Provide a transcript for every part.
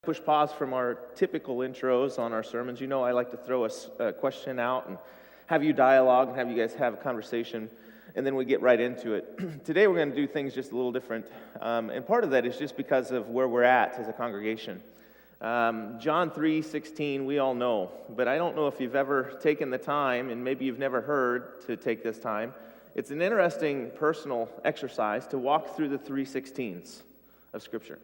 push pause from our typical intros on our sermons. You know I like to throw a question out and have you dialogue and have you guys have a conversation, and then we get right into it. Today we're going to do things just a little different, and part of that is just because of where we're at as a congregation. John 3:16, we all know, but I don't know if you've ever taken the time, and maybe you've never heard to take this time. It's an interesting personal exercise to walk through the 3:16s of Scripture.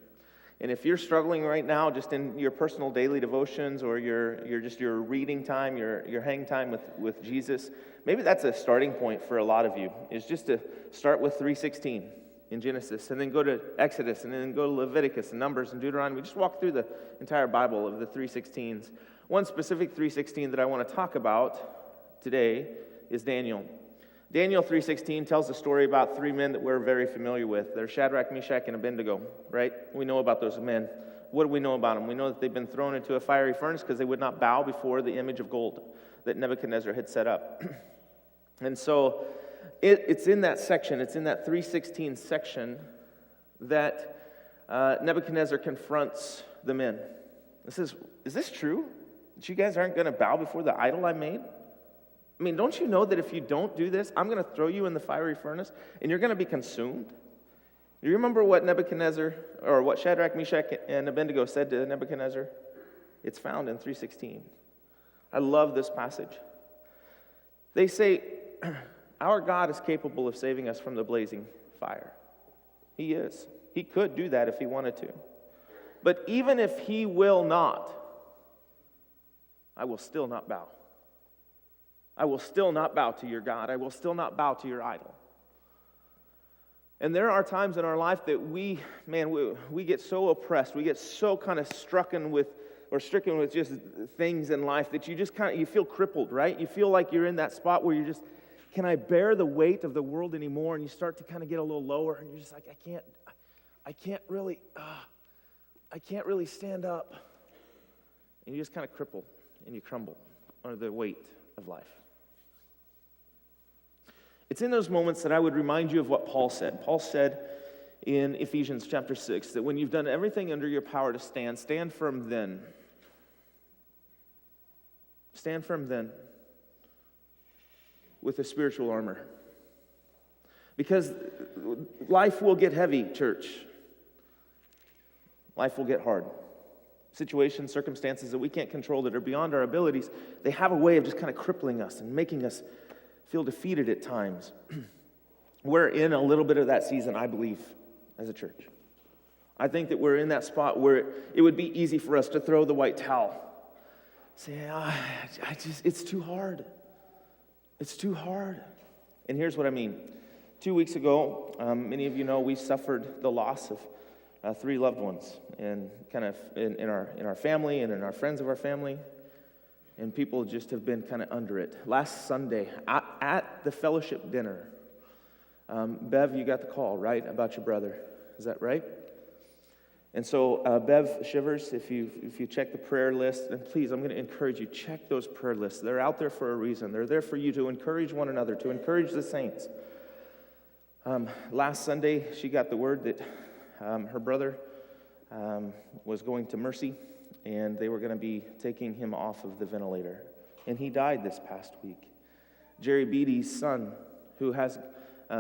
And if you're struggling right now just in your personal daily devotions or your reading time, your hang time with Jesus, maybe that's a starting point for a lot of you, is just to start with 3:16 in Genesis, and then go to Exodus, and then go to Leviticus and Numbers and Deuteronomy. Just walk through the entire Bible of the 3:16s. One specific 3:16 that I want to talk about today is Daniel. Daniel 3:16 tells a story about three men that we're very familiar with. They're Shadrach, Meshach, and Abednego, right? We know about those men. What do we know about them? We know that they've been thrown into a fiery furnace because they would not bow before the image of gold that Nebuchadnezzar had set up. And so it's in that section, it's in that 3:16 section that Nebuchadnezzar confronts the men. He says, is this true? That you guys aren't going to bow before the idol I made? I mean, don't you know that if you don't do this, I'm going to throw you in the fiery furnace and you're going to be consumed? Do you remember what what Shadrach, Meshach, and Abednego said to Nebuchadnezzar? It's found in 3:16. I love this passage. They say, our God is capable of saving us from the blazing fire. He is. He could do that if he wanted to. But even if he will not, I will still not bow. I will still not bow to your God. I will still not bow to your idol. And there are times in our life that we get so oppressed, we get so kind of stricken with just things in life that you feel crippled, right? You feel like you're in that spot where you're just, can I bear the weight of the world anymore? And you start to kind of get a little lower, and you're just like, I can't really stand up. And you just kind of cripple and you crumble under the weight of life. It's in those moments that I would remind you of what Paul said. Paul said in Ephesians chapter 6 that when you've done everything under your power to stand firm then. Stand firm then with the spiritual armor. Because life will get heavy, church. Life will get hard. Situations, circumstances that we can't control that are beyond our abilities, they have a way of just kind of crippling us and making us feel defeated at times. We're in a little bit of that season, I believe, as a church. I think that we're in that spot where it would be easy for us to throw the white towel. Say, it's too hard. It's too hard. And here's what I mean. 2 weeks ago, many of you know we suffered the loss of 3 loved ones, and kind of in our family and in our friends of our family. And people just have been kind of under it. Last Sunday, at the fellowship dinner, Bev, you got the call, right, about your brother. Is that right? And so, Bev Shivers, if you check the prayer list, and please, I'm going to encourage you, check those prayer lists. They're out there for a reason. They're there for you to encourage one another, to encourage the saints. Last Sunday, she got the word that her brother was going to Mercy, and they were going to be taking him off of the ventilator. And he died this past week. Jerry Beatty's son, who has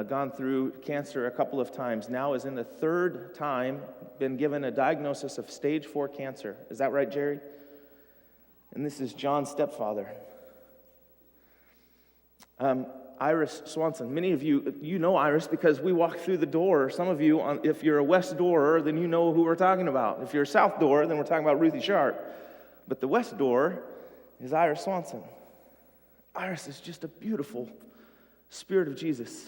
gone through cancer a couple of times, now is in the 3rd time, been given a diagnosis of stage 4 cancer. Is that right, Jerry? And this is John's stepfather. Iris Swanson. Many of you know Iris because we walk through the door. Some of you, if you're a West Doorer, then you know who we're talking about. If you're a South Doorer, then we're talking about Ruthie Sharp. But the West Door is Iris Swanson. Iris is just a beautiful spirit of Jesus.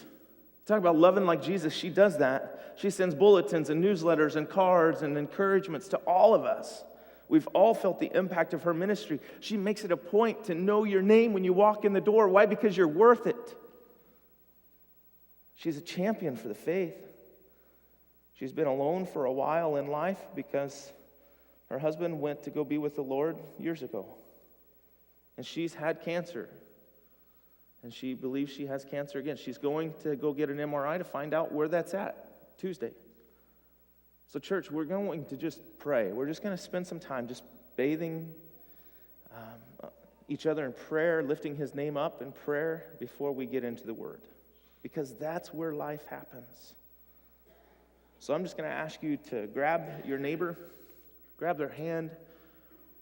Talk about loving like Jesus. She does that. She sends bulletins and newsletters and cards and encouragements to all of us. We've all felt the impact of her ministry. She makes it a point to know your name when you walk in the door. Why? Because you're worth it. She's a champion for the faith. She's been alone for a while in life because her husband went to go be with the Lord years ago. And she's had cancer. And she believes she has cancer again. She's going to go get an MRI to find out where that's at Tuesday. So church, we're going to just pray. We're just going to spend some time just bathing each other in prayer, lifting his name up in prayer before we get into the word. Because that's where life happens. So I'm just going to ask you to grab your neighbor, grab their hand,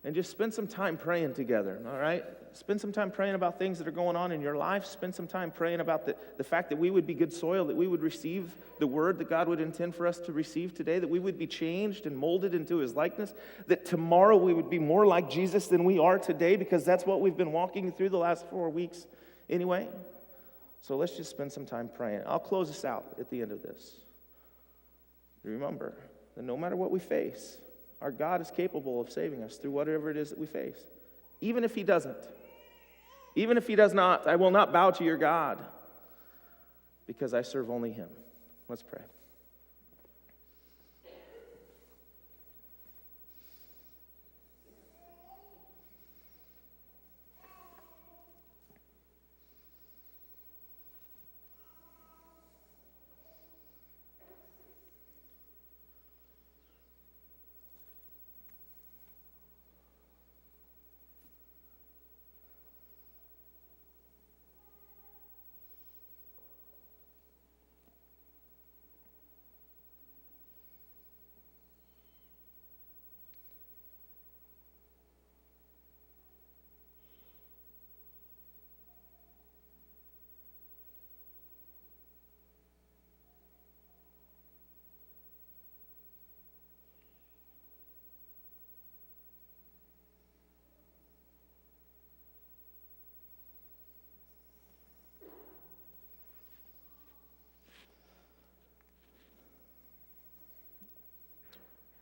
and just spend some time praying together, all right? Spend some time praying about things that are going on in your life. Spend some time praying about the fact that we would be good soil, that we would receive the word that God would intend for us to receive today, that we would be changed and molded into his likeness, that tomorrow we would be more like Jesus than we are today, because that's what we've been walking through the last 4 weeks anyway. So let's just spend some time praying. I'll close this out at the end of this. Remember that no matter what we face, our God is capable of saving us through whatever it is that we face. Even if he doesn't. Even if he does not, I will not bow to your God, because I serve only him. Let's pray.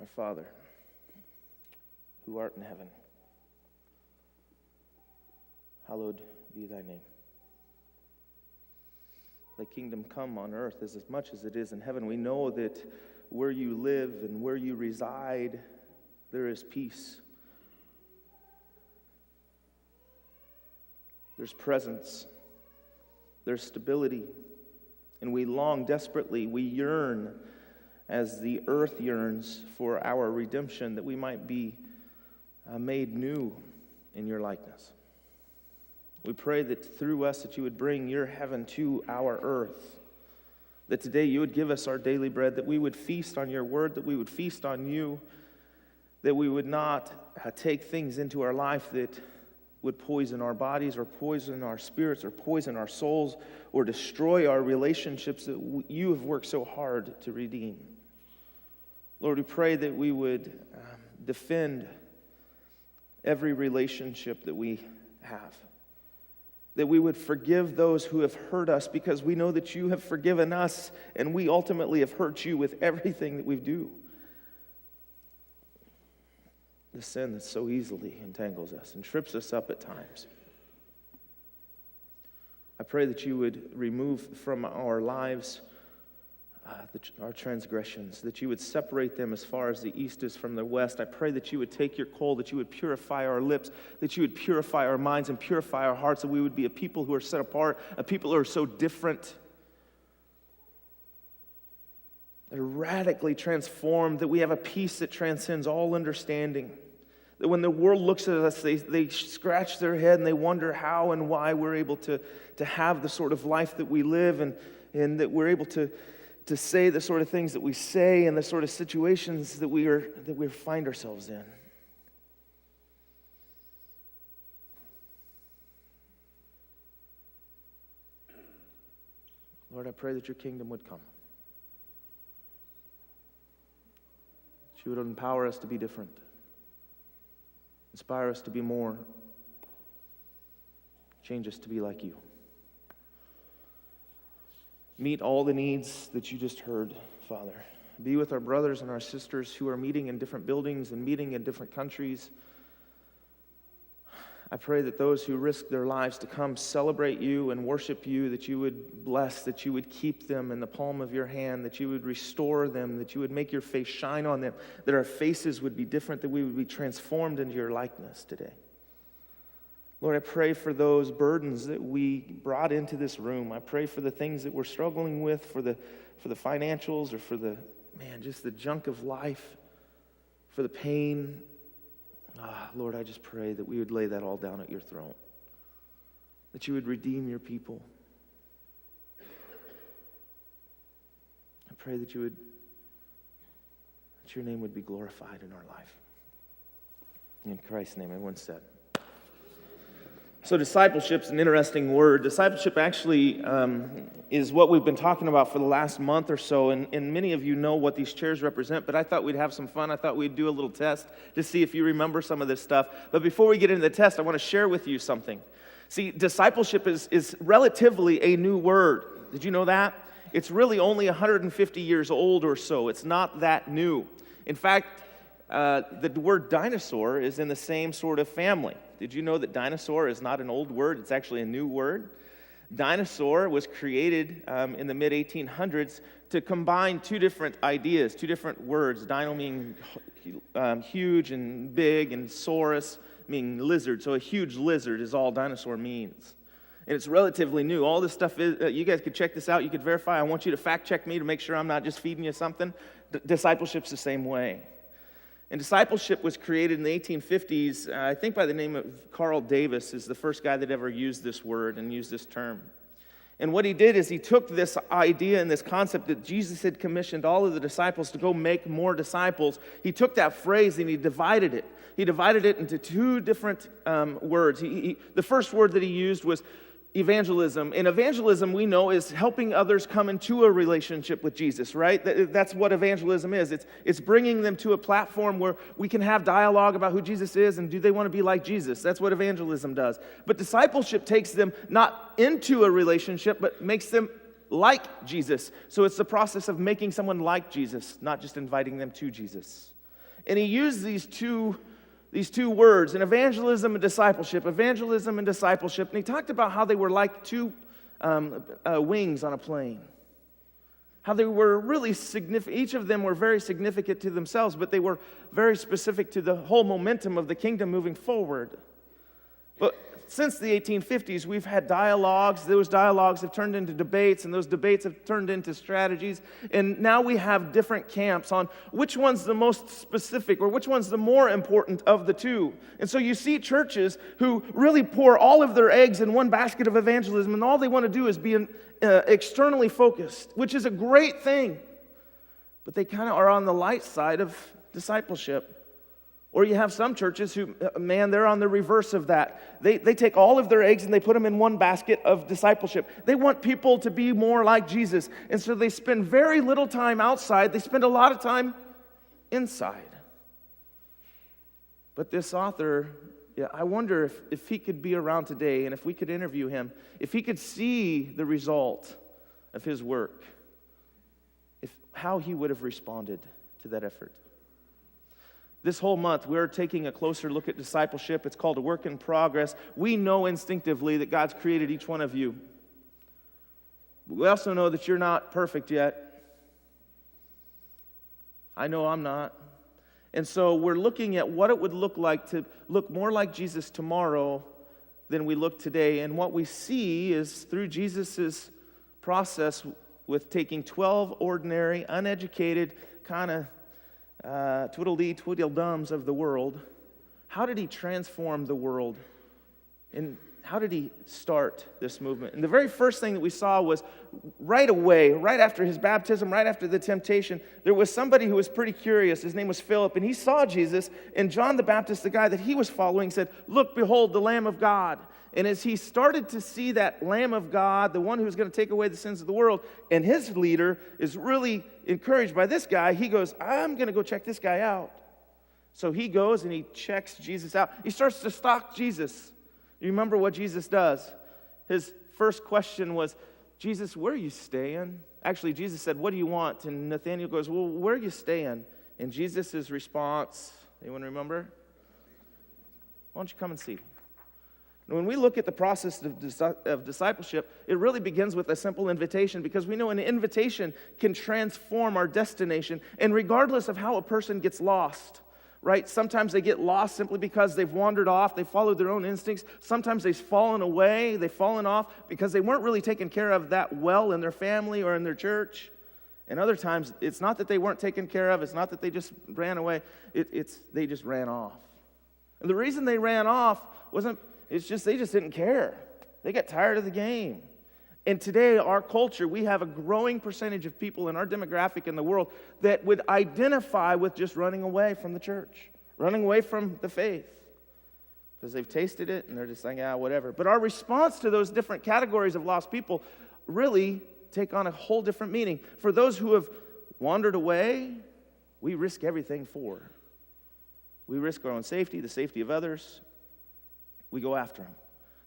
Our Father, who art in heaven, hallowed be thy name. Thy kingdom come on earth as much as it is in heaven. We know that where you live and where you reside, there is peace. There's presence. There's stability. And we long desperately, we yearn as the earth yearns for our redemption, that we might be made new in your likeness. We pray that through us that you would bring your heaven to our earth, that today you would give us our daily bread, that we would feast on your word, that we would feast on you, that we would not take things into our life that would poison our bodies or poison our spirits or poison our souls or destroy our relationships that you have worked so hard to redeem. Lord, we pray that we would defend every relationship that we have, that we would forgive those who have hurt us, because we know that you have forgiven us and we ultimately have hurt you with everything that we do. The sin that so easily entangles us and trips us up at times. I pray that you would remove from our lives our transgressions, that you would separate them as far as the east is from the west. I pray that you would take your coal, that you would purify our lips, that you would purify our minds and purify our hearts, that we would be a people who are set apart, a people who are so different, that are radically transformed, that we have a peace that transcends all understanding. That when the world looks at us, they scratch their head and they wonder how and why we're able to have the sort of life that we live, and that we're able to say the sort of things that we say and the sort of situations that we find ourselves in. Lord, I pray that your kingdom would come. That you would empower us to be different. Inspire us to be more. Change us to be like you. Meet all the needs that you just heard, Father. Be with our brothers and our sisters who are meeting in different buildings and meeting in different countries. I pray that those who risk their lives to come celebrate you and worship you, that you would bless, that you would keep them in the palm of your hand, that you would restore them, that you would make your face shine on them, that our faces would be different, that we would be transformed into your likeness today. Lord, I pray for those burdens that we brought into this room. I pray for the things that we're struggling with, for the financials or for the man, just the junk of life, for the pain. Lord, I just pray that we would lay that all down at your throne, that you would redeem your people. I pray that your name would be glorified in our life. In Christ's name, everyone said. So discipleship's an interesting word. Discipleship actually is what we've been talking about for the last month or so, and many of you know what these chairs represent, but I thought we'd have some fun. I thought we'd do a little test to see if you remember some of this stuff. But before we get into the test, I want to share with you something. See, discipleship is relatively a new word. Did you know that? It's really only 150 years old or so. It's not that new. In fact, the word dinosaur is in the same sort of family. Did you know that dinosaur is not an old word? It's actually a new word. Dinosaur was created in the mid-1800s to combine two different ideas, two different words. Dino meaning huge and big, and saurus meaning lizard. So a huge lizard is all dinosaur means. And it's relatively new. All this stuff is, you guys could check this out. You could verify. I want you to fact check me to make sure I'm not just feeding you something. Discipleship's the same way. And discipleship was created in the 1850s, I think by the name of Carl Davis is the first guy that ever used this word and used this term. And what he did is he took this idea and this concept that Jesus had commissioned all of the disciples to go make more disciples. He took that phrase and he divided it. He divided it into two different words. The first word that he used was evangelism. And evangelism, we know, is helping others come into a relationship with Jesus, right? That's what evangelism is. It's bringing them to a platform where we can have dialogue about who Jesus is and do they want to be like Jesus. That's what evangelism does. But discipleship takes them not into a relationship, but makes them like Jesus. So it's the process of making someone like Jesus, not just inviting them to Jesus. And he used these two words, in evangelism and discipleship, and he talked about how they were like two wings on a plane. How they were really significant. Each of them were very significant to themselves, but they were very specific to the whole momentum of the kingdom moving forward. But since the 1850s, we've had dialogues. Those dialogues have turned into debates, and those debates have turned into strategies. And now we have different camps on which one's the most specific or which one's the more important of the two. And so you see churches who really pour all of their eggs in one basket of evangelism, and all they want to do is be externally focused, which is a great thing. But they kind of are on the light side of discipleship. Or you have some churches who, man, they're on the reverse of that. They take all of their eggs and they put them in one basket of discipleship. They want people to be more like Jesus. And so they spend very little time outside. They spend a lot of time inside. But this author, I wonder if he could be around today and if we could interview him, if he could see the result of his work, how he would have responded to that effort. This whole month, we're taking a closer look at discipleship. It's called a work in progress. We know instinctively that God's created each one of you. But we also know that you're not perfect yet. I know I'm not. And so we're looking at what it would look like to look more like Jesus tomorrow than we look today. And what we see is through Jesus' process with taking 12 ordinary, uneducated, kind of twiddledums of the world, how did he transform the world? And how did he start this movement? And the very first thing that we saw was right away, right after his baptism, right after the temptation, there was somebody who was pretty curious. His name was Philip, and he saw Jesus, and John the Baptist, the guy that he was following, said, "Look, behold, the Lamb of God." And as he started to see that Lamb of God, the one who's going to take away the sins of the world, and his leader is really encouraged by this guy, he goes, "I'm going to go check this guy out." So he goes and he checks Jesus out. He starts to stalk Jesus. You remember what Jesus does? His first question was, "Jesus, where are you staying?" Actually, Jesus said, "What do you want?" And Nathanael goes, "Well, where are you staying?" And Jesus' response, anyone remember? "Why don't you come and see?" When we look at the process of discipleship, it really begins with a simple invitation, because we know an invitation can transform our destination. And regardless of how a person gets lost, right? Sometimes they get lost simply because they've wandered off, they followed their own instincts. Sometimes they've fallen away, they've fallen off because they weren't really taken care of that well in their family or in their church. And other times, it's not that they weren't taken care of. It's not that they just ran away. They just ran off. And the reason they ran off they just didn't care. They got tired of the game. And today, our culture, we have a growing percentage of people in our demographic in the world that would identify with just running away from the church, running away from the faith, because they've tasted it and they're just like, whatever. But our response to those different categories of lost people really take on a whole different meaning. For those who have wandered away, we risk everything for. We risk our own safety, the safety of others. We go after them.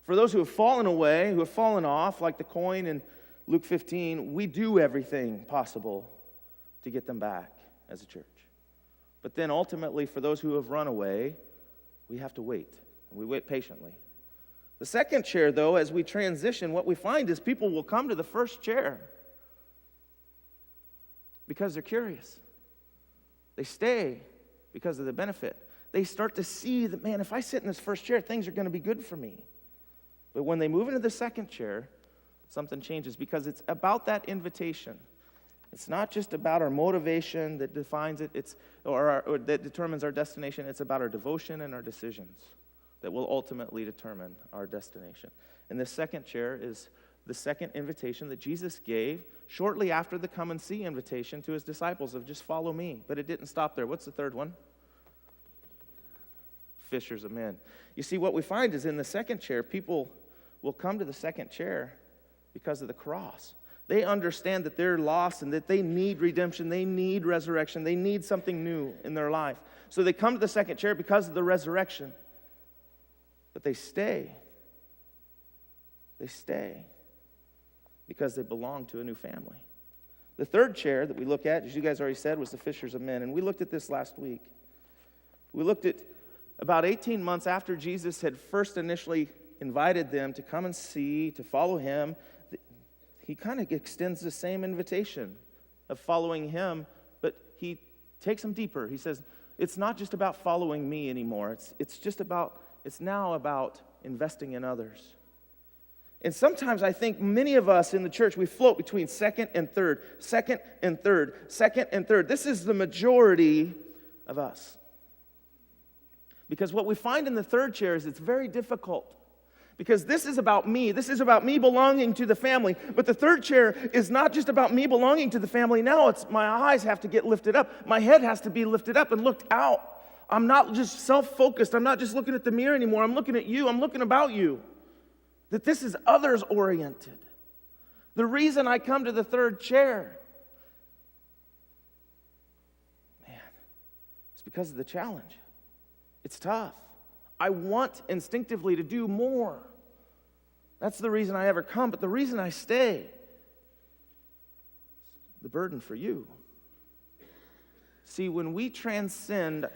For those who have fallen away, who have fallen off, like the coin in Luke 15, we do everything possible to get them back as a church. But then ultimately, for those who have run away, we have to wait. And we wait patiently. The second chair, though, as we transition, what we find is people will come to the first chair because they're curious. They stay because of the benefit. They start to see that, man, if I sit in this first chair, things are going to be good for me. But when they move into the second chair, something changes because it's about that invitation. It's not just about our motivation that defines it, or that determines our destination. It's about our devotion and our decisions that will ultimately determine our destination. And this second chair is the second invitation that Jesus gave shortly after the come and see invitation to his disciples of just follow me. But it didn't stop there. What's the third one? Fishers of men. You see, what we find is in the second chair, people will come to the second chair because of the cross. They understand that they're lost and that they need redemption, they need resurrection, they need something new in their life. So they come to the second chair because of the resurrection. But they stay. They stay because they belong to a new family. The third chair that we look at, as you guys already said, was the fishers of men. And we looked at this last week. We looked at about 18 months after Jesus had first initially invited them to come and see, to follow him. He kind of extends the same invitation of following him, but he takes them deeper. He says, it's not just about following me anymore. It's now about investing in others. And sometimes I think many of us in the church, we float between second and third, second and third, second and third. This is the majority of us. Because what we find in the third chair is it's very difficult. Because this is about me. This is about me belonging to the family. But the third chair is not just about me belonging to the family. Now it's my eyes have to get lifted up. My head has to be lifted up and looked out. I'm not just self-focused. I'm not just looking at the mirror anymore. I'm looking at you. I'm looking about you. That this is others-oriented. The reason I come to the third chair, man, is because of the challenge. It's tough. I want instinctively to do more. That's the reason I ever come, but the reason I stay, the burden for you. See, when we transcend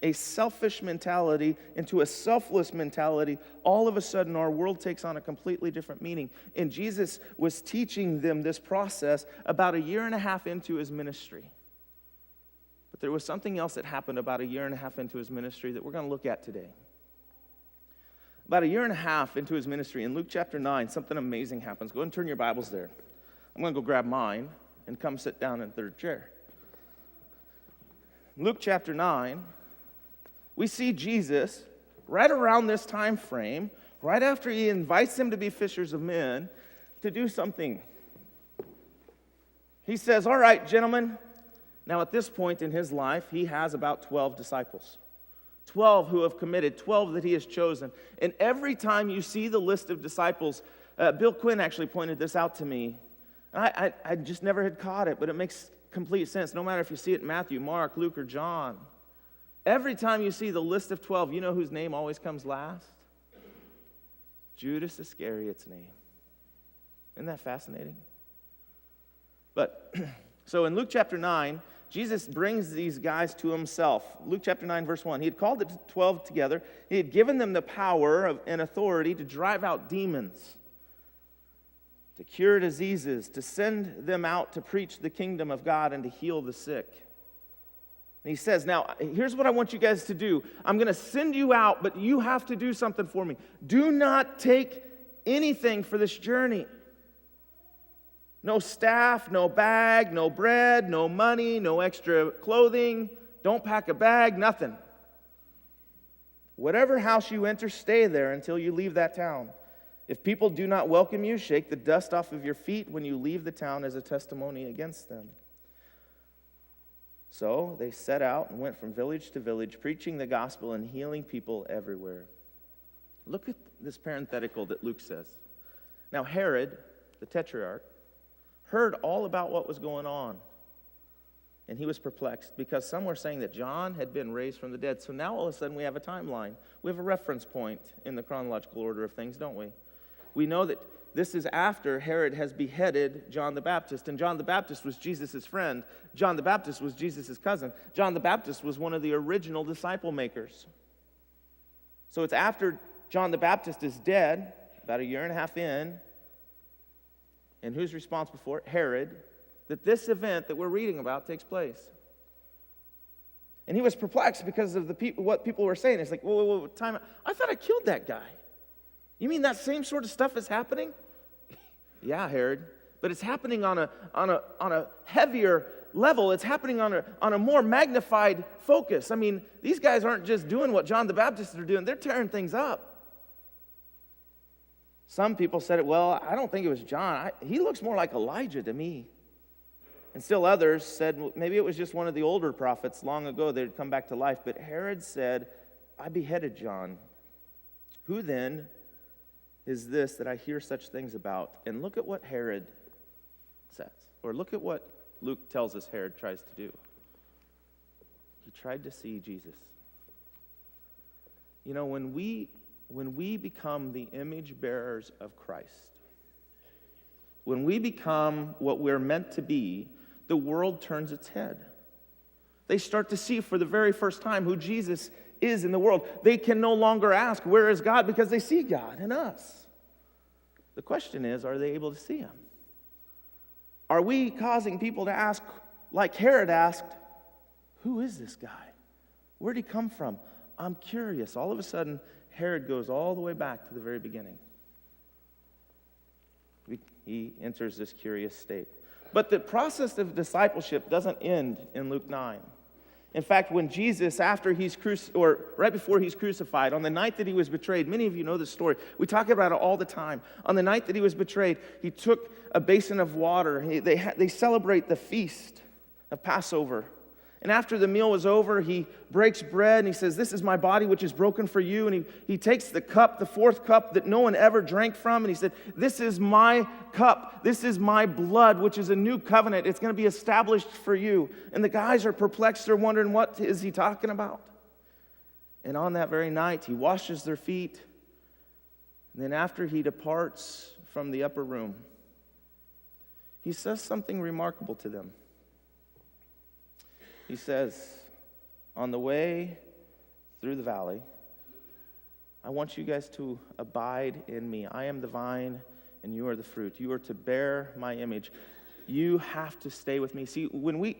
a selfish mentality into a selfless mentality, all of a sudden our world takes on a completely different meaning. And Jesus was teaching them this process about 1.5 years into his ministry. But there was something else that happened about 1.5 years into his ministry that we're going to look at today. About 1.5 years into his ministry, in Luke chapter 9, something amazing happens. Go ahead and turn your Bibles there. I'm going to go grab mine and come sit down in the third chair. Luke chapter 9, we see Jesus right around this time frame, right after he invites them to be fishers of men, to do something. He says, all right, gentlemen. Now at this point in his life, he has about 12 disciples. 12 who have committed, 12 that he has chosen. And every time you see the list of disciples, Bill Quinn actually pointed this out to me. I just never had caught it, but it makes complete sense. No matter if you see it in Matthew, Mark, Luke, or John. Every time you see the list of 12, you know whose name always comes last? Judas Iscariot's name. Isn't that fascinating? But, so in Luke chapter 9, Jesus brings these guys to himself. Luke chapter 9, verse 1. He had called the 12 together. He had given them the power and authority to drive out demons, to cure diseases, to send them out to preach the kingdom of God and to heal the sick. And he says, now, here's what I want you guys to do. I'm going to send you out, but you have to do something for me. Do not take anything for this journey. No staff, no bag, no bread, no money, no extra clothing. Don't pack a bag, nothing. Whatever house you enter, stay there until you leave that town. If people do not welcome you, shake the dust off of your feet when you leave the town as a testimony against them." So they set out and went from village to village, preaching the gospel and healing people everywhere. Look at this parenthetical that Luke says. Now Herod, the tetrarch, heard all about what was going on, and he was perplexed because some were saying that John had been raised from the dead. So now all of a sudden we have a timeline. We have a reference point in the chronological order of things, don't we? We know that this is after Herod has beheaded John the Baptist, and John the Baptist was Jesus' friend. John the Baptist was Jesus' cousin. John the Baptist was one of the original disciple makers. So it's after John the Baptist is dead, about a year and a half in, and who's responsible for it? Herod, that this event that we're reading about takes place. And he was perplexed because of what people were saying. It's like, whoa, time out. I thought I killed that guy. You mean that same sort of stuff is happening? Yeah, Herod, but it's happening on a heavier level. It's happening on a more magnified focus. I mean, these guys aren't just doing what John the Baptist are doing. They're tearing things up. Some people said, well, I don't think it was John. He looks more like Elijah to me. And still others said, well, maybe it was just one of the older prophets long ago that had come back to life. But Herod said, I beheaded John. Who then is this that I hear such things about? And look at what Herod says. Or look at what Luke tells us Herod tries to do. He tried to see Jesus. You know, when we become the image bearers of Christ, when we become what we're meant to be, the world turns its head. They start to see for the very first time who Jesus is in the world. They can no longer ask, where is God? Because they see God in us. The question is, are they able to see Him? Are we causing people to ask, like Herod asked, who is this guy? Where'd he come from? I'm curious. All of a sudden, Herod goes all the way back to the very beginning. He enters this curious state. But the process of discipleship doesn't end in Luke 9. In fact, when Jesus, right before he's crucified, on the night that he was betrayed, many of you know this story. We talk about it all the time. On the night that he was betrayed, he took a basin of water. They celebrate the feast of Passover. And after the meal was over, he breaks bread and he says, this is my body which is broken for you. And he takes the cup, the fourth cup that no one ever drank from, and he said, this is my cup. This is my blood, which is a new covenant. It's going to be established for you. And the guys are perplexed. They're wondering, what is he talking about? And on that very night, he washes their feet. And then after he departs from the upper room, he says something remarkable to them. He says, on the way through the valley, I want you guys to abide in me. I am the vine and you are the fruit. You are to bear my image. You have to stay with me. See,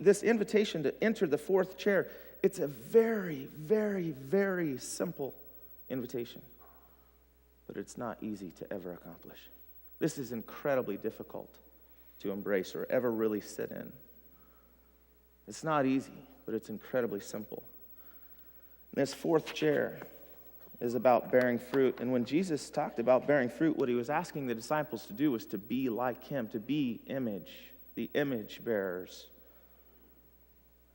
this invitation to enter the fourth chair, it's a very, very, very simple invitation. But it's not easy to ever accomplish. This is incredibly difficult to embrace or ever really sit in. It's not easy, but it's incredibly simple. This fourth chair is about bearing fruit. And when Jesus talked about bearing fruit, what he was asking the disciples to do was to be like him, to be the image bearers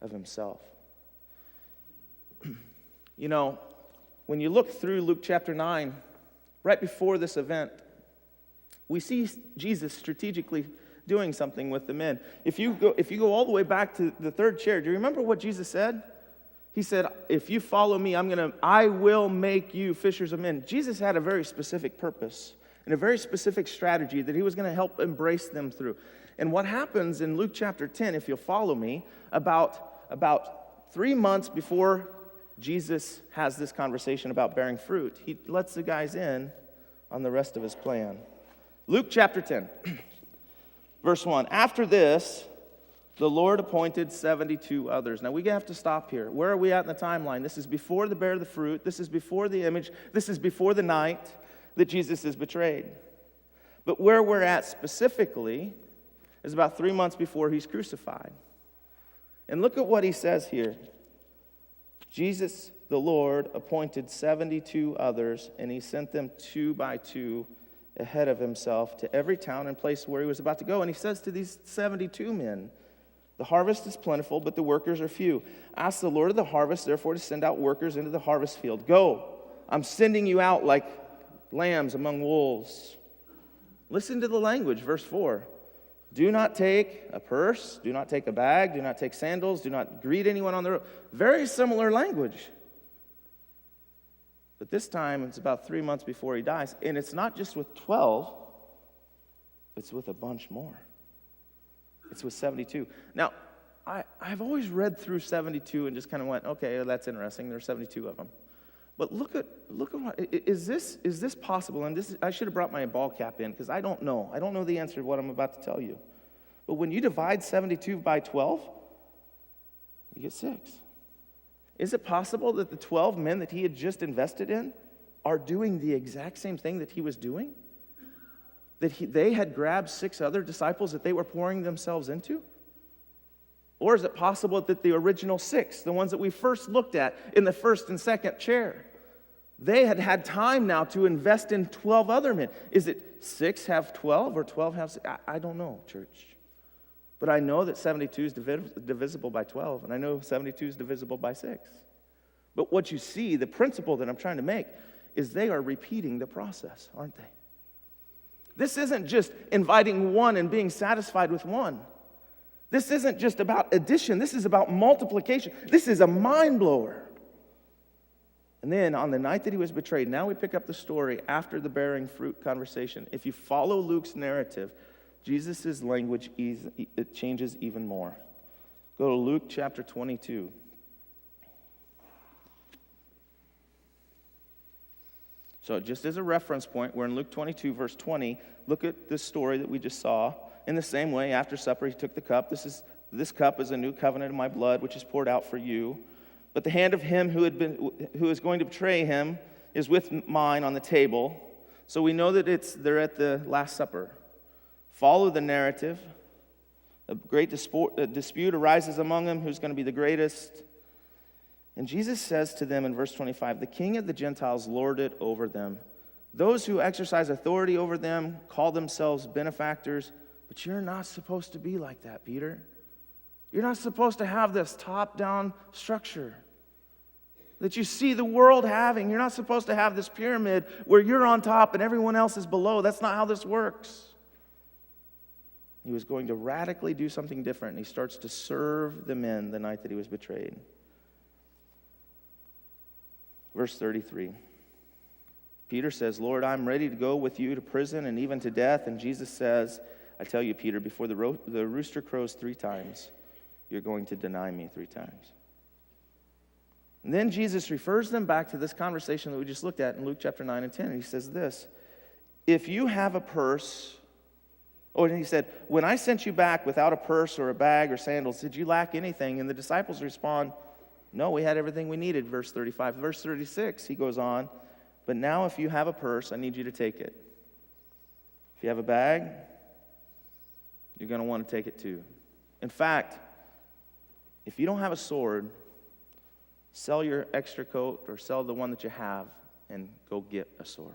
of himself. You know, when you look through Luke chapter 9, right before this event, we see Jesus strategically doing something with the men. If you go all the way back to the third chair, do you remember what Jesus said? He said, if you follow me, I will make you fishers of men. Jesus had a very specific purpose and a very specific strategy that he was going to help embrace them through. And what happens in Luke chapter 10, if you'll follow me, about 3 months before Jesus has this conversation about bearing fruit, he lets the guys in on the rest of his plan. Luke chapter 10. Verse 1, after this, the Lord appointed 72 others. Now, we have to stop here. Where are we at in the timeline? This is before the bear the fruit. This is before the image. This is before the night that Jesus is betrayed. But where we're at specifically is about 3 months before he's crucified. And look at what he says here. Jesus, the Lord, appointed 72 others, and he sent them 2 by 2 ahead of himself to every town and place where he was about to go. And he says to these 72 men, the harvest is plentiful, but the workers are few. Ask the Lord of the harvest, therefore, to send out workers into the harvest field. Go, I'm sending you out like lambs among wolves. Listen to the language, verse 4. Do not take a purse, do not take a bag, do not take sandals, do not greet anyone on the road. Very similar language. But this time, it's about 3 months before he dies. And it's not just with 12, it's with a bunch more. It's with 72. Now, I've always read through 72 and just kind of went, okay, that's interesting. There's 72 of them. But look at what, is this possible? And I should have brought my ball cap in because I don't know. I don't know the answer to what I'm about to tell you. But when you divide 72 by 12, you get 6. Is it possible that the 12 men that he had just invested in are doing the exact same thing that he was doing? That they had grabbed 6 other disciples that they were pouring themselves into? Or is it possible that the original 6, the ones that we first looked at in the first and second chair, they had had time now to invest in 12 other men? Is it 6 have 12 or 12 have 6? I don't know, church. But I know that 72 is divisible by 12, and I know 72 is divisible by 6. But what you see, the principle that I'm trying to make, is they are repeating the process, aren't they? This isn't just inviting one and being satisfied with one. This isn't just about addition. This is about multiplication. This is a mind blower. And then on the night that he was betrayed, now we pick up the story after the bearing fruit conversation. If you follow Luke's narrative, Jesus' language it changes even more. Go to Luke chapter 22. So just as a reference point, we're in Luke 22, verse 20. Look at this story that we just saw. In the same way, after supper, he took the cup. This cup is a new covenant of my blood, which is poured out for you. But the hand of him who is going to betray him is with mine on the table. So we know that they're at the Last Supper. Follow the narrative. A great dispute arises among them. Who's going to be the greatest? And Jesus says to them in verse 25, the king of the Gentiles lord it over them. Those who exercise authority over them call themselves benefactors. But you're not supposed to be like that, Peter. You're not supposed to have this top-down structure that you see the world having. You're not supposed to have this pyramid where you're on top and everyone else is below. That's not how this works. He was going to radically do something different. And he starts to serve the men the night that he was betrayed. Verse 33. Peter says, Lord, I'm ready to go with you to prison and even to death. And Jesus says, I tell you, Peter, before the rooster crows 3 times, you're going to deny me 3 times. And then Jesus refers them back to this conversation that we just looked at in Luke chapter 9 and 10. And he says this, if you have a purse, and he said, when I sent you back without a purse or a bag or sandals, did you lack anything? And the disciples respond, no, we had everything we needed, verse 35. Verse 36, he goes on, but now if you have a purse, I need you to take it. If you have a bag, you're going to want to take it too. In fact, if you don't have a sword, sell your extra coat or sell the one that you have and go get a sword.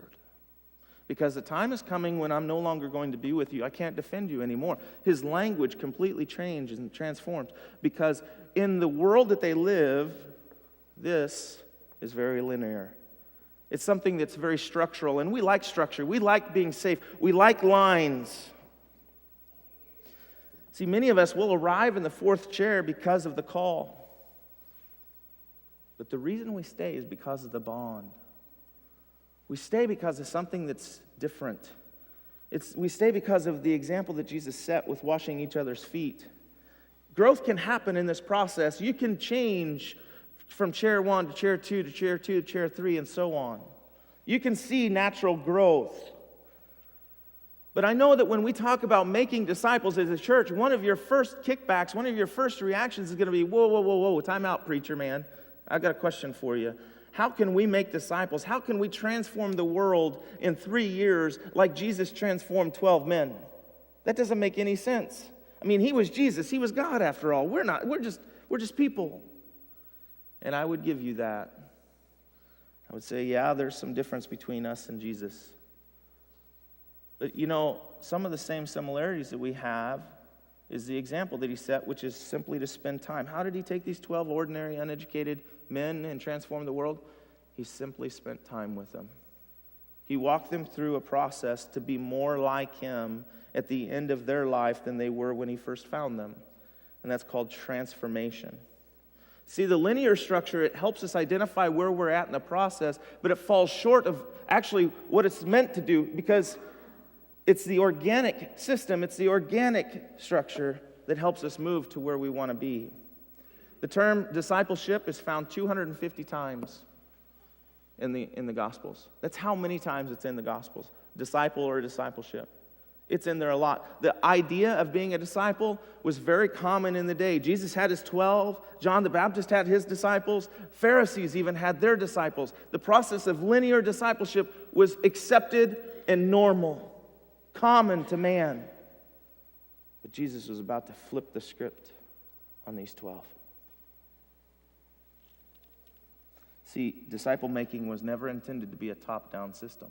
Because the time is coming when I'm no longer going to be with you. I can't defend you anymore. His language completely changes and transforms. Because in the world that they live, this is very linear. It's something that's very structural. And we like structure. We like being safe. We like lines. See, many of us will arrive in the 4th chair because of the call. But the reason we stay is because of the bond. We stay because of something that's different. We stay because of the example that Jesus set with washing each other's feet. Growth can happen in this process. You can change from chair 1 to chair 2 to chair 2 to chair 3 and so on. You can see natural growth. But I know that when we talk about making disciples as a church, one of your first kickbacks, one of your first reactions is going to be, whoa, time out, preacher man. I've got a question for you. How can we make disciples? How can we transform the world in 3 years like Jesus transformed 12 men? That doesn't make any sense. I mean, he was Jesus. He was God after all. We're not. We're just people. And I would give you that. I would say, yeah, there's some difference between us and Jesus. But some of the same similarities that we have is the example that he set, which is simply to spend time. How did he take these 12 ordinary, uneducated men and transform the world? He simply spent time with them. He walked them through a process to be more like him at the end of their life than they were when he first found them. And that's called transformation. See, the linear structure, it helps us identify where we're at in the process, but it falls short of actually what it's meant to do, because it's the organic system, it's the organic structure that helps us move to where we want to be. The term discipleship is found 250 times in the Gospels. That's how many times it's in the Gospels. Disciple or discipleship. It's in there a lot. The idea of being a disciple was very common in the day. Jesus had his 12. John the Baptist had his disciples. Pharisees even had their disciples. The process of linear discipleship was accepted and normal, common to man. But Jesus was about to flip the script on these 12. See, disciple making was never intended to be a top-down system.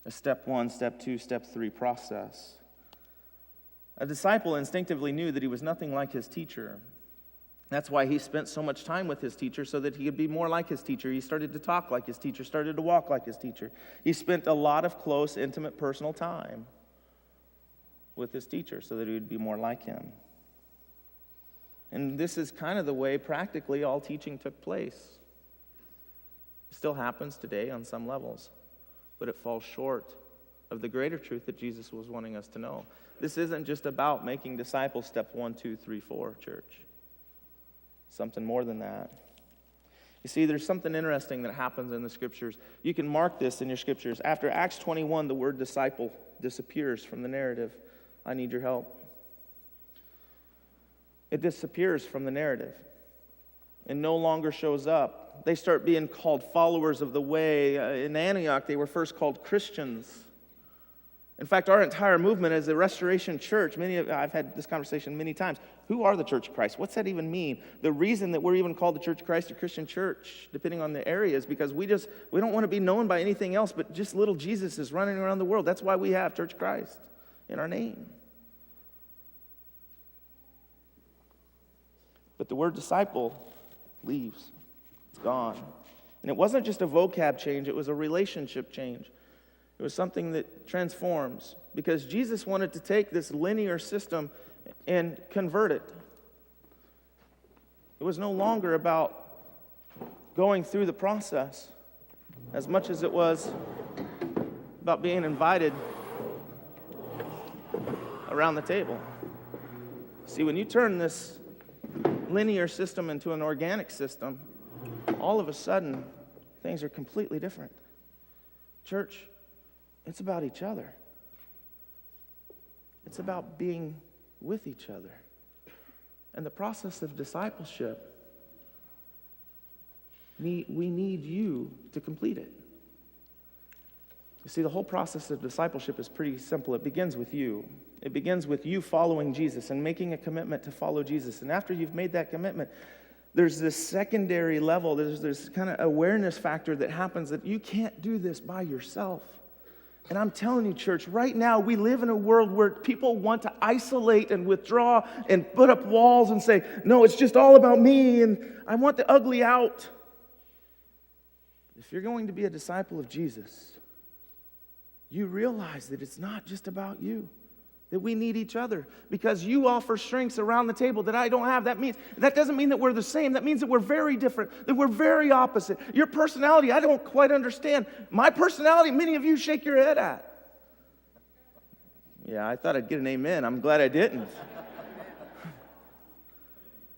A step 1, step 2, step 3 process. A disciple instinctively knew that he was nothing like his teacher. That's why he spent so much time with his teacher, so that he could be more like his teacher. He started to talk like his teacher, started to walk like his teacher. He spent a lot of close, intimate, personal time with his teacher so that he would be more like him. And this is kind of the way practically all teaching took place. It still happens today on some levels, but it falls short of the greater truth that Jesus was wanting us to know. This isn't just about making disciples step 1, 2, 3, 4, church. Something more than that. You see, there's something interesting that happens in the Scriptures. You can mark this in your Scriptures. After Acts 21, the word disciple disappears from the narrative. I need your help. It disappears from the narrative and no longer shows up. They start being called followers of the way. In Antioch, they were first called Christians. In fact, our entire movement as a Restoration Church, I've had this conversation many times. Who are the Church of Christ? What's that even mean? The reason that we're even called the Church of Christ or Christian Church, depending on the area, is because we don't want to be known by anything else but just little Jesus is running around the world. That's why we have Church of Christ in our name. But the word disciple leaves. It's gone. And it wasn't just a vocab change, it was a relationship change. It was something that transforms, because Jesus wanted to take this linear system and convert it. It was no longer about going through the process as much as it was about being invited around the table. See, when you turn this linear system into an organic system, all of a sudden, things are completely different. Church, it's about each other. It's about being with each other. And the process of discipleship, we need you to complete it. You see, the whole process of discipleship is pretty simple. It begins with you. It begins with you following Jesus and making a commitment to follow Jesus. And after you've made that commitment, there's this secondary level, there's this kind of awareness factor that happens that you can't do this by yourself. And I'm telling you, church, right now we live in a world where people want to isolate and withdraw and put up walls and say, no, it's just all about me and I want the ugly out. If you're going to be a disciple of Jesus, you realize that it's not just about you, that we need each other, because you offer strengths around the table that I don't have. That doesn't mean that we're the same. That means that we're very different, that we're very opposite. Your personality, I don't quite understand. My personality, many of you shake your head at. Yeah, I thought I'd get an amen. I'm glad I didn't.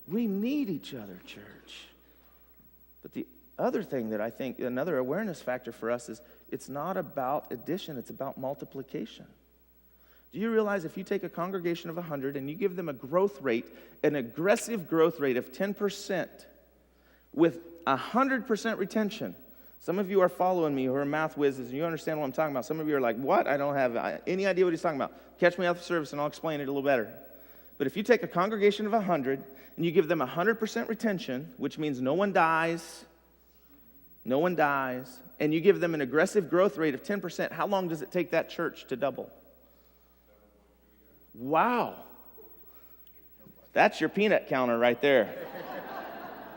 We need each other, church. But the other thing that I think, another awareness factor for us is, it's not about addition, it's about multiplication. Do you realize if you take a congregation of 100 and you give them a growth rate, an aggressive growth rate of 10% with 100% retention? Some of you are following me who are math whizzes and you understand what I'm talking about. Some of you are like, what? I don't have any idea what he's talking about. Catch me after service and I'll explain it a little better. But if you take a congregation of 100 and you give them 100% retention, which means no one dies, and you give them an aggressive growth rate of 10%, how long does it take that church to double? Wow. That's your peanut counter right there.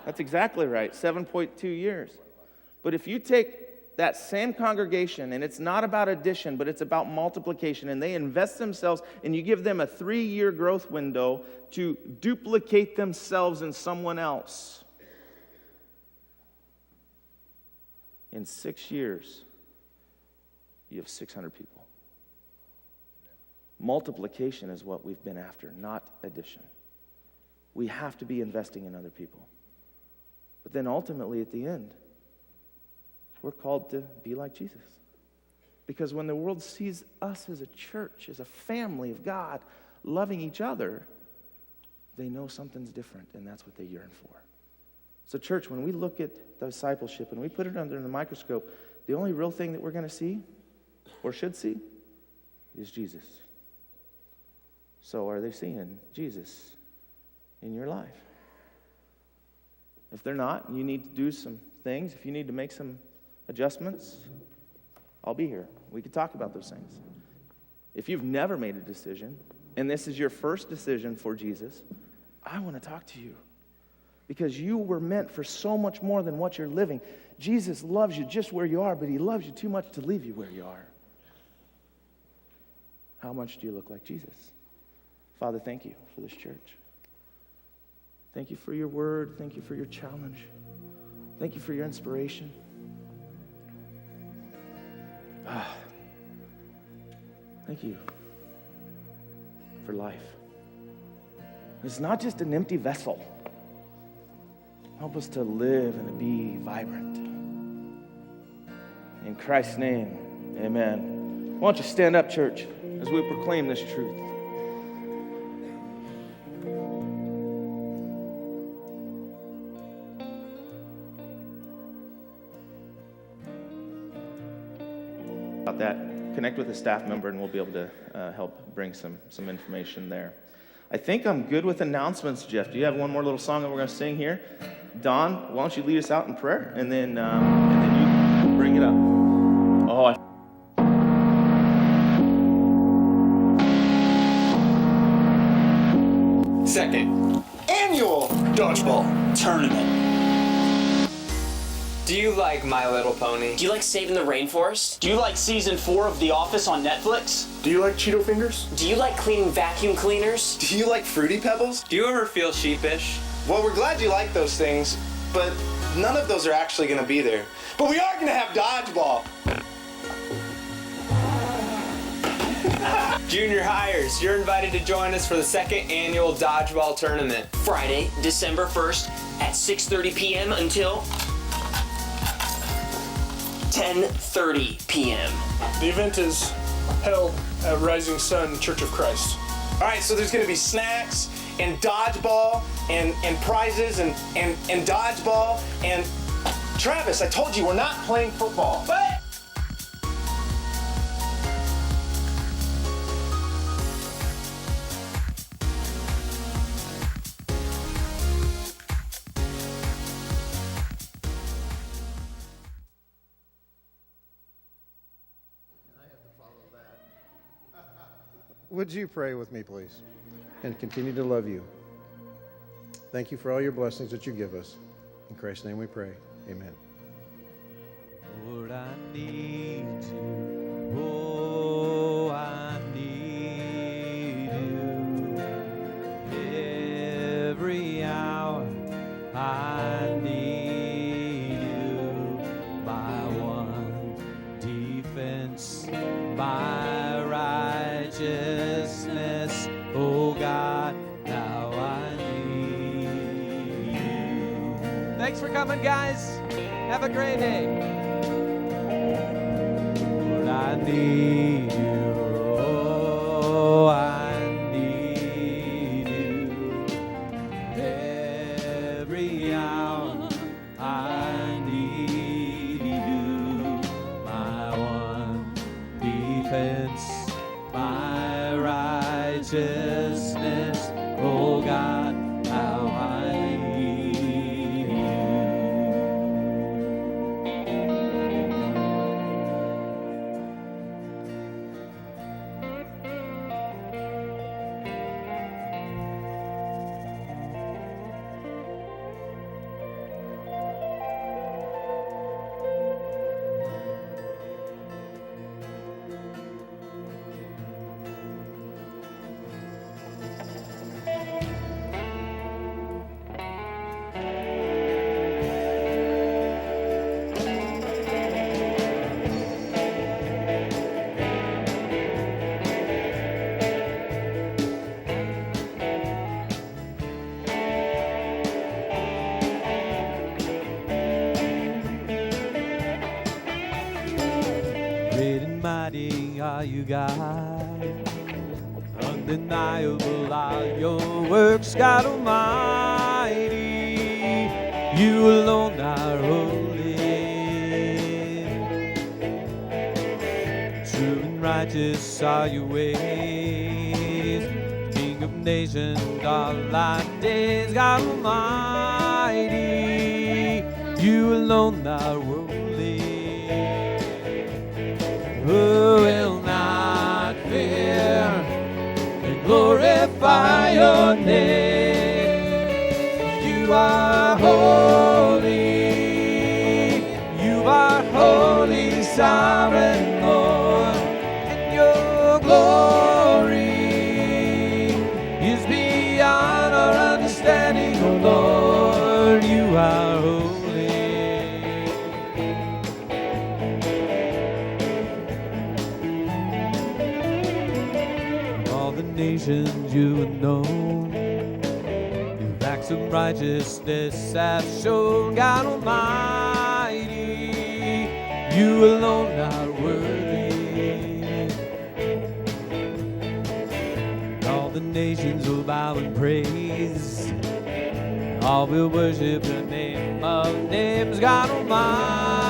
That's exactly right, 7.2 years. But if you take that same congregation, and it's not about addition, but it's about multiplication, and they invest themselves, and you give them a 3-year growth window to duplicate themselves in someone else, in 6 years, you have 600 people. Multiplication is what we've been after, not addition. We have to be investing in other people. But then ultimately, at the end, we're called to be like Jesus. Because when the world sees us as a church, as a family of God, loving each other, they know something's different, and that's what they yearn for. So church, when we look at discipleship and we put it under the microscope, the only real thing that we're going to see, or should see, is Jesus. So are they seeing Jesus in your life? If they're not, you need to do some things. If you need to make some adjustments, I'll be here. We can talk about those things. If you've never made a decision, and this is your first decision for Jesus, I want to talk to you. Because you were meant for so much more than what you're living. Jesus loves you just where you are, but he loves you too much to leave you where you are. How much do you look like Jesus? Father, thank you for this church. Thank you for your word. Thank you for your challenge. Thank you for your inspiration. Thank you for life. It's not just an empty vessel. Help us to live and to be vibrant. In Christ's name, amen. Why don't you stand up, church, as we proclaim this truth. About that, connect with a staff member and we'll be able to help bring some information there. I think I'm good with announcements, Jeff. Do you have one more little song that we're going to sing here? Don, why don't you lead us out in prayer, and then you bring it up. Second annual dodgeball tournament. Do you like My Little Pony? Do you like Saving the Rainforest? Do you like season 4 of The Office on Netflix? Do you like Cheeto Fingers? Do you like cleaning vacuum cleaners? Do you like Fruity Pebbles? Do you ever feel sheepish? Well, we're glad you like those things, but none of those are actually going to be there. But we are going to have dodgeball. Junior hires, you're invited to join us for the second annual dodgeball tournament. Friday, December 1st at 6:30 p.m. until 10:30 p.m. The event is held at Rising Sun Church of Christ. All right, so there's going to be snacks and dodgeball and prizes and dodgeball. And Travis, I told you we're not playing football. But Would you pray with me, please, and continue to love you? Thank you for all your blessings that you give us. In Christ's name we pray. Amen. Lord, I need you. Oh, I need you. Every hour I need you. My one defense, my righteousness. Oh God, now I need you. Thanks for coming, guys. Have a great day. Lord, I need you. Oh, I need you. Every hour I need you. My one defense, my righteousness. Great and mighty are you, God. Undeniable are your works, God Almighty. You alone are holy. True and righteous are your ways. King of nations, all our days, God Almighty. You alone are worthy. Who will not fear and glorify your name? You are holy. You are holy, sovereign Lord, and your glory is beyond our understanding, O Lord. You are holy. Nations you have known, your acts of righteousness have shown, God Almighty. You alone are worthy. All the nations will bow and praise. All will worship the name of names, God Almighty.